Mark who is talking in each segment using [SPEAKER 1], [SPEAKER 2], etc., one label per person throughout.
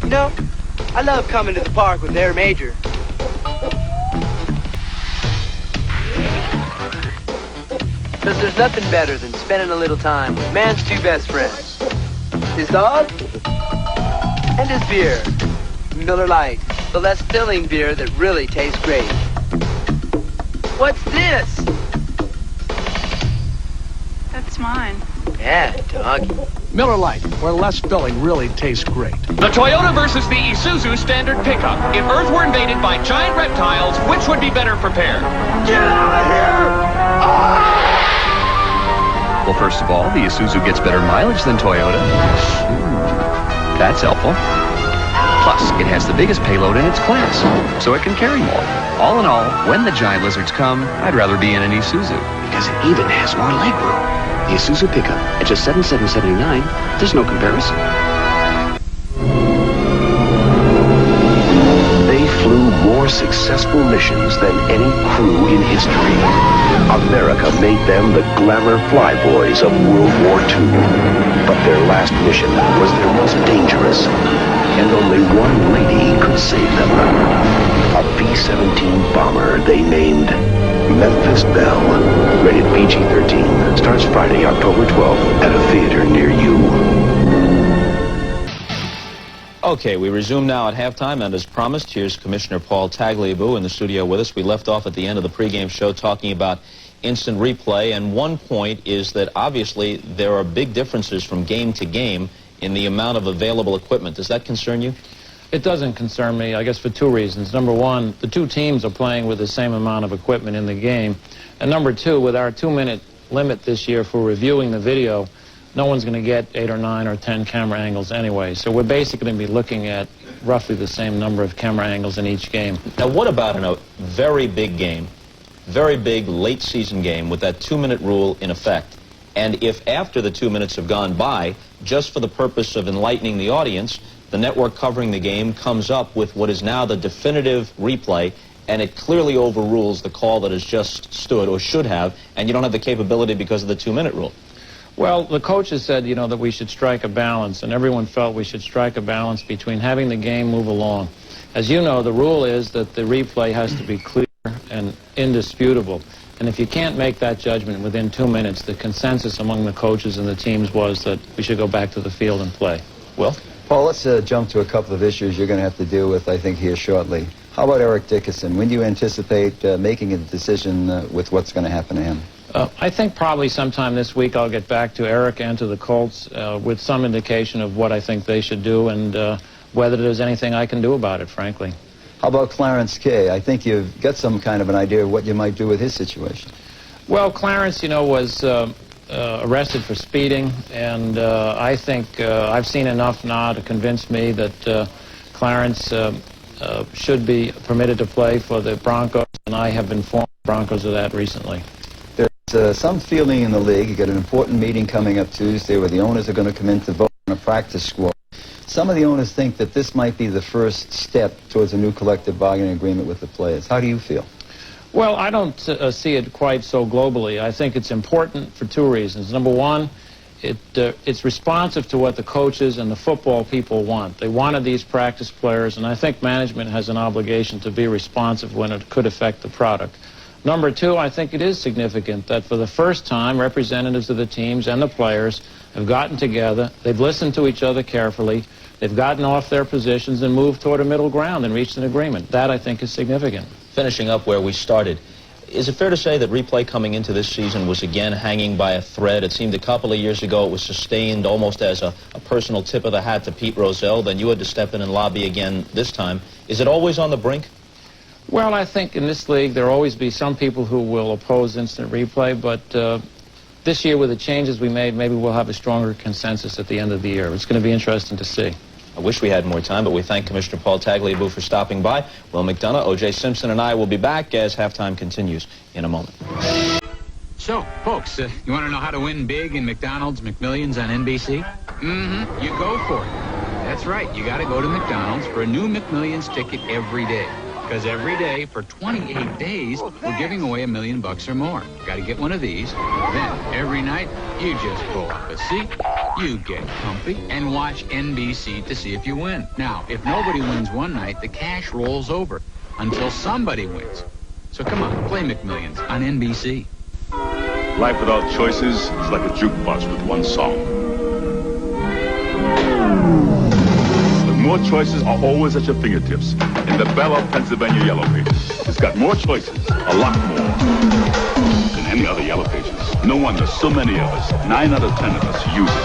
[SPEAKER 1] You know, I love coming to the park with their major. Because there's nothing better than spending a little time with man's two best friends. His dog and his beer. Miller Lite, the less filling beer that really tastes great. What's this?
[SPEAKER 2] That's mine.
[SPEAKER 1] Yeah, doggy.
[SPEAKER 3] Miller Lite, where less filling really tastes great.
[SPEAKER 4] The Toyota versus the Isuzu standard pickup. If Earth were invaded by giant reptiles, which would be better prepared?
[SPEAKER 3] Get out of here!
[SPEAKER 5] Well, first of all, the Isuzu gets better mileage than Toyota. That's helpful. Plus, it has the biggest payload in its class, so it can carry more. All in all, when the giant lizards come, I'd rather be in an Isuzu.
[SPEAKER 6] Because it even has more legroom. The Isuzu pickup at just $7,779. There's no comparison. They flew more successful missions than any crew in history. America made them the glamour flyboys of World War II. But their last mission was their most dangerous. And only one lady could save them. A B-17 bomber they named Memphis Belle. Rated PG-13. Starts Friday, October 12th at a theater near you.
[SPEAKER 7] Okay, we resume now at halftime, and as promised, here's Commissioner Paul Tagliabue in the studio with us. We left off at the end of the pregame show talking about instant replay, and one point is that obviously there are big differences from game to game in the amount of available equipment. Does that concern you?
[SPEAKER 8] It doesn't concern me, I guess, for two reasons. Number one, the two teams are playing with the same amount of equipment in the game. And number two, with our 2-minute limit this year for reviewing the video, no one's going to get 8 or 9 or 10 camera angles anyway. So we're basically going to be looking at roughly the same number of camera angles in each game.
[SPEAKER 7] Now, what about in a very big game, very big late-season game with that 2-minute rule in effect? And if after the 2 minutes have gone by, just for the purpose of enlightening the audience, the network covering the game comes up with what is now the definitive replay, and it clearly overrules the call that has just stood or should have, and you don't have the capability because of the 2-minute rule.
[SPEAKER 8] Well, the coaches said, you know, that we should strike a balance, and everyone felt we should strike a balance between having the game move along. As you know, the rule is that the replay has to be clear and indisputable. And if you can't make that judgment within 2 minutes, the consensus among the coaches and the teams was that we should go back to the field and play.
[SPEAKER 7] Will?
[SPEAKER 9] Paul, let's jump to a couple of issues you're going to have to deal with, I think, here shortly. How about Eric Dickerson? When do you anticipate making a decision with what's going to happen to him?
[SPEAKER 8] I think probably sometime this week I'll get back to Eric and to the Colts with some indication of what I think they should do and whether there's anything I can do about it, frankly.
[SPEAKER 9] How about Clarence Kay? I think you've got some kind of an idea of what you might do with his situation.
[SPEAKER 8] Well, Clarence, you know, was arrested for speeding, and I think I've seen enough now to convince me that Clarence should be permitted to play for the Broncos, and I have informed the Broncos of that recently.
[SPEAKER 9] There's some feeling in the league. You got an important meeting coming up Tuesday where the owners are going to come in to vote on a practice squad. Some of the owners think that this might be the first step towards a new collective bargaining agreement with the players. How do you feel?
[SPEAKER 8] Well, I don't see it quite so globally. I think it's important for two reasons. Number one, it's responsive to what the coaches and the football people want. They wanted these practice players, and I think management has an obligation to be responsive when it could affect the product. Number two, I think it is significant that for the first time, representatives of the teams and the players have gotten together, they've listened to each other carefully, they've gotten off their positions and moved toward a middle ground and reached an agreement. That, I think, is significant.
[SPEAKER 7] Finishing up where we started, is it fair to say that replay coming into this season was again hanging by a thread? It seemed a couple of years ago it was sustained almost as a personal tip of the hat to Pete Rozelle. Then you had to step in and lobby again this time. Is it always on the brink?
[SPEAKER 8] Well, I think in this league there will always be some people who will oppose instant replay, but this year with the changes we made, maybe we'll have a stronger consensus at the end of the year. It's going to be interesting to see.
[SPEAKER 7] I wish we had more time, but we thank Commissioner Paul Tagliabue for stopping by. Will McDonough, O.J. Simpson, and I will be back as halftime continues in a moment.
[SPEAKER 10] So, folks, you want to know how to win big in McDonald's McMillions on NBC? Mm-hmm. You go for it. That's right. You got to go to McDonald's for a new McMillions ticket every day. Because every day for 28 days, we're giving away $1 million or more. Got to get one of these. Then, every night, you just pull up a seat, You get comfy and watch NBC to see if you win. Now, if nobody wins one night, the cash rolls over until somebody wins. So come on, play McMillions on NBC.
[SPEAKER 11] Life without choices is like a jukebox with one song. But more choices are always at your fingertips in the Bella, Pennsylvania Yellow Pages. It's got more choices, a lot more, than any other Yellow Pages. No wonder so many of us, 9 out of 10 of us, use it.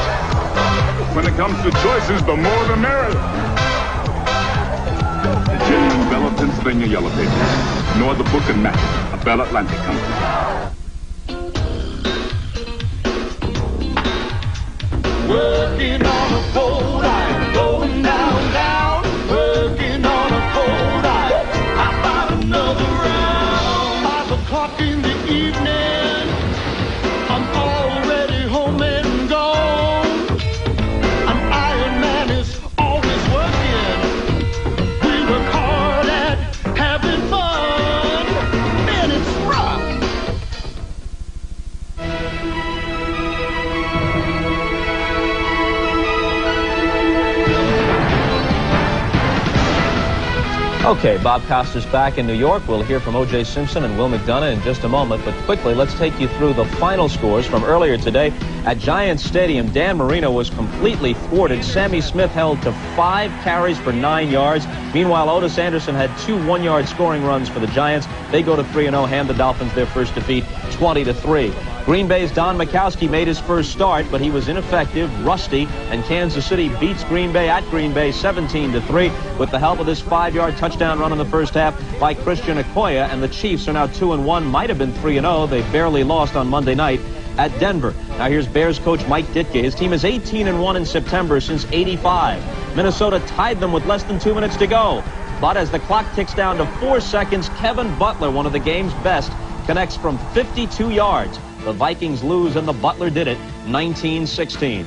[SPEAKER 11] When it comes to choices, the more the merrier. The genuine Bella, Pennsylvania Yellow Pages. No other book can match it. A Bell Atlantic company.
[SPEAKER 12] Working on a boat, I'm going down, down. Working on a boat, how about another round? 5 o'clock in the evening, I'm already home and gone. An Iron Man is always working. We work hard at having fun, and it's rough.
[SPEAKER 7] Okay, Bob Costas back in New York. We'll hear from O.J. Simpson and Will McDonough in just a moment. But quickly, let's take you through the final scores from earlier today. At Giants Stadium, Dan Marino was completely thwarted. Sammy Smith held to 5 carries for 9 yards. Meanwhile, Otis Anderson had 2 one-yard scoring runs for the Giants. They go to 3-0, hand the Dolphins their first defeat, 20-3. Green Bay's Don Majkowski made his first start, but he was ineffective, rusty, and Kansas City beats Green Bay at Green Bay 17-3 with the help of this 5-yard touchdown run in the first half by Christian Okoye, and the Chiefs are now 2-1, might have been 3-0. They barely lost on Monday night at Denver. Now here's Bears coach Mike Ditka. His team is 18-1 in September since '85. Minnesota tied them with less than 2 minutes to go. But as the clock ticks down to 4 seconds, Kevin Butler, one of the game's best, connects from 52 yards. The Vikings lose, and the Butler did it, 19-16.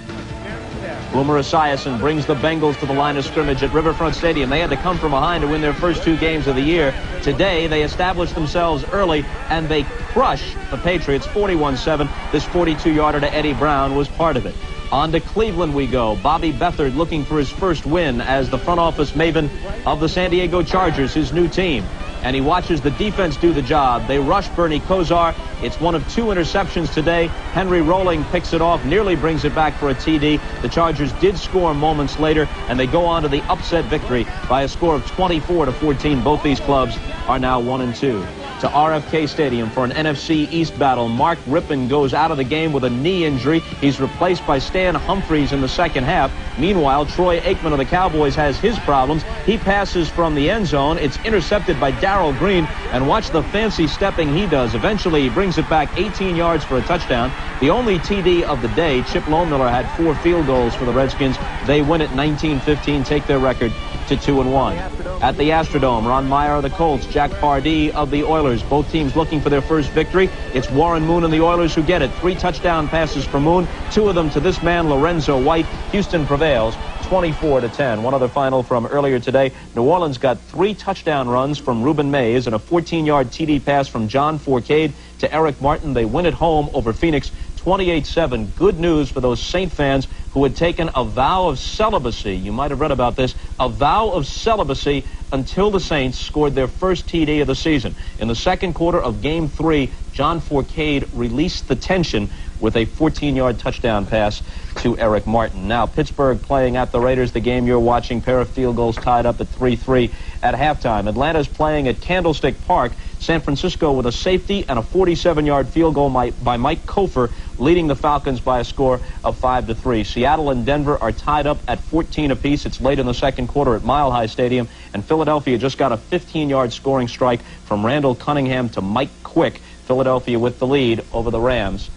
[SPEAKER 7] Boomer Esiason brings the Bengals to the line of scrimmage at Riverfront Stadium. They had to come from behind to win their first 2 games of the year. Today, they established themselves early, and they crush the Patriots 41-7. This 42-yarder to Eddie Brown was part of it. On to Cleveland we go. Bobby Beathard looking for his first win as the front office maven of the San Diego Chargers, his new team. And he watches the defense do the job. They rush Bernie Kosar. It's one of 2 interceptions today. Henry Rolling picks it off, nearly brings it back for a TD. The Chargers did score moments later, and they go on to the upset victory by a score of 24-14. Both these clubs are now 1-2. To RFK Stadium for an NFC East battle. Mark Rippon goes out of the game with a knee injury. He's replaced by Stan Humphries in the second half. Meanwhile, Troy Aikman of the Cowboys has his problems. He passes from the end zone. It's intercepted by Darrell Green, and watch the fancy stepping he does. Eventually, he brings it back 18 yards for a touchdown. The only TD of the day. Chip Lohmiller had 4 field goals for the Redskins. They win it 19-15, take their record to 2-1. At the Astrodome, Ron Meyer of the Colts, Jack Pardee of the Oilers. Both teams looking for their first victory. It's Warren Moon and the Oilers who get it. 3 touchdown passes for Moon, 2 of them to this man, Lorenzo White. Houston prevails 24-10. One other final from earlier today. New Orleans got 3 touchdown runs from Reuben Mays and a 14-yard TD pass from John Fourcade to Eric Martin. They win at home over Phoenix 28-7. Good news for those Saint fans who had taken a vow of celibacy. You might have read about this. A vow of celibacy until the Saints scored their first TD of the season. In the second quarter of Game 3, John Fourcade released the tension with a 14-yard touchdown pass to Eric Martin. Now, Pittsburgh playing at the Raiders, the game you're watching. Pair of field goals tied up at 3-3 at halftime. Atlanta's playing at Candlestick Park. San Francisco with a safety and a 47-yard field goal by Mike Kofer, leading the Falcons by a score of 5-3. Seattle and Denver are tied up at 14 apiece. It's late in the second quarter at Mile High Stadium, and Philadelphia just got a 15-yard scoring strike from Randall Cunningham to Mike Quick. Philadelphia with the lead over the Rams.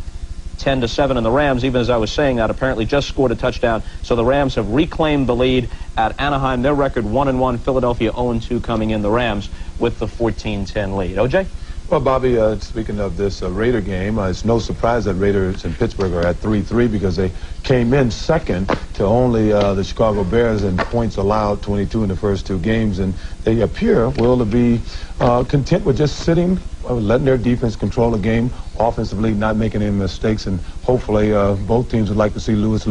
[SPEAKER 7] 10-7, and the Rams, even as I was saying that, apparently just scored a touchdown. So the Rams have reclaimed the lead at Anaheim. Their record 1-1. Philadelphia 0-2 coming in. The Rams with the 14-10 lead. OJ?
[SPEAKER 13] Well, Bobby, speaking of this Raider game, it's no surprise that Raiders in Pittsburgh are at 3-3 because they came in second to only the Chicago Bears in points allowed, 22 in the first 2 games, and they appear to be content with just sitting, letting their defense control the game, offensively not making any mistakes, and hopefully both teams would like to see Louis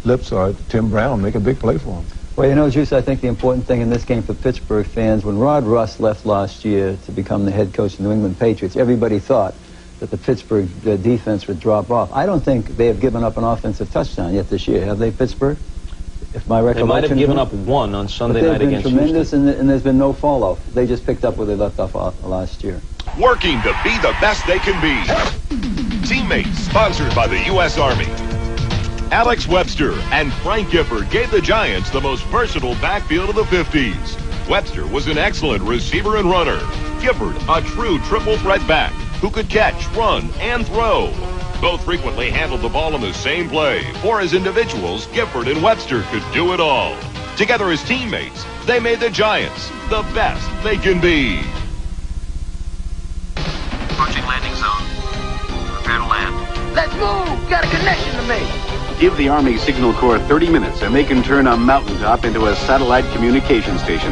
[SPEAKER 13] lips are Tim Brown. Make a big play for him.
[SPEAKER 9] Well, you know, Juice, I think the important thing in this game for Pittsburgh fans, when Rod Russ left last year to become the head coach of the New England Patriots, everybody thought that the Pittsburgh defense would drop off. I don't think they have given up an offensive touchdown yet this year, have they, Pittsburgh? If my recollection,
[SPEAKER 7] they might have given up one on Sunday night against Houston.
[SPEAKER 9] They've been tremendous, and there's been no fall off. They just picked up where they left off last year.
[SPEAKER 14] Working to be the best they can be. Teammates, sponsored by the U.S. Army. Alex Webster and Frank Gifford gave the Giants the most versatile backfield of the 50s. Webster was an excellent receiver and runner. Gifford, a true triple threat back who could catch, run, and throw. Both frequently handled the ball in the same play, or as individuals, Gifford and Webster could do it all. Together as teammates, they made the Giants the best they can be.
[SPEAKER 15] Approaching landing zone. Prepare to land.
[SPEAKER 1] Let's move! Got a connection to make.
[SPEAKER 16] Give the Army Signal Corps 30 minutes and they can turn a mountaintop into a satellite communication station.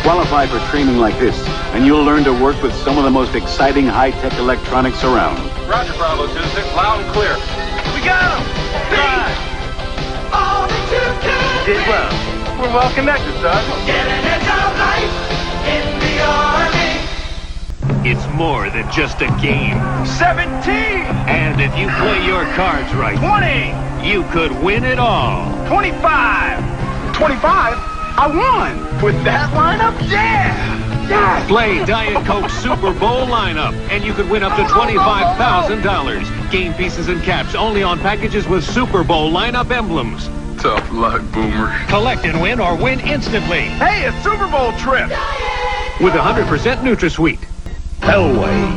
[SPEAKER 16] Qualify for training like this, and you'll learn to work with some of the most exciting high-tech electronics around.
[SPEAKER 4] Roger, Bravo 2-6, loud and clear. We got him! Drive!
[SPEAKER 12] All that you can
[SPEAKER 4] Did well. We're well connected, son.
[SPEAKER 12] Get an edge of life in the Army.
[SPEAKER 17] It's more than just a game.
[SPEAKER 4] 17!
[SPEAKER 17] And if you play your cards right,
[SPEAKER 4] 20!
[SPEAKER 17] you could win it all.
[SPEAKER 4] 25! 25? I won! With that lineup? Yeah! Yeah!
[SPEAKER 17] Play Diet Coke Super Bowl lineup, and you could win up to $25,000. Game pieces and caps only on packages with Super Bowl lineup emblems.
[SPEAKER 11] Tough luck, Boomer.
[SPEAKER 17] Collect and win or win instantly.
[SPEAKER 4] Hey, it's Super Bowl trip!
[SPEAKER 17] With 100% NutraSweet.
[SPEAKER 18] Elway,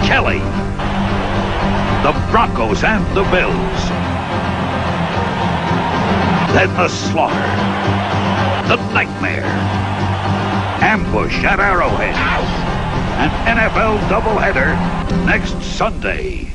[SPEAKER 18] Kelly, the Broncos and the Bills. Then the slaughter, the nightmare, ambush at Arrowhead, an NFL doubleheader next Sunday.